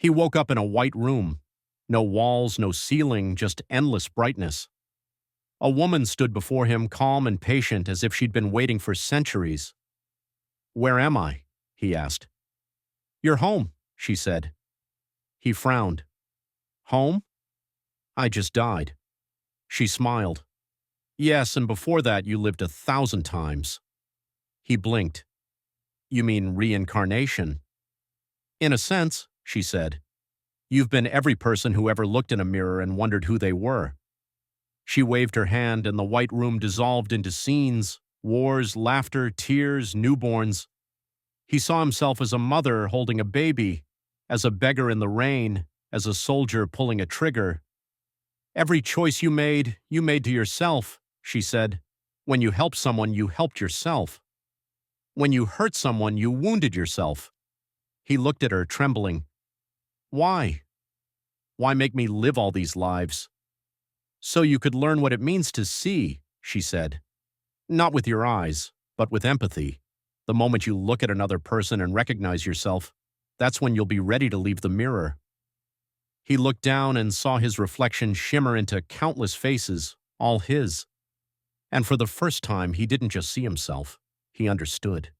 He woke up in a white room. No walls, no ceiling, just endless brightness. A woman stood before him, calm and patient, as if she'd been waiting for centuries. "Where am I?" he asked. "You're home," she said. He frowned. "Home? I just died." She smiled. "Yes, and before that you lived 1,000 times." He blinked. "You mean reincarnation?" "In a sense," she said. "You've been every person who ever looked in a mirror and wondered who they were." She waved her hand, and the white room dissolved into scenes, wars, laughter, tears, newborns. He saw himself as a mother holding a baby, as a beggar in the rain, as a soldier pulling a trigger. "Every choice you made to yourself," she said. "When you helped someone, you helped yourself. When you hurt someone, you wounded yourself." He looked at her, trembling. "Why? Why make me live all these lives?" "So you could learn what it means to see," she said. "Not with your eyes, but with empathy. The moment you look at another person and recognize yourself, that's when you'll be ready to leave the mirror." He looked down and saw his reflection shimmer into countless faces, all his. And for the first time, he didn't just see himself, he understood.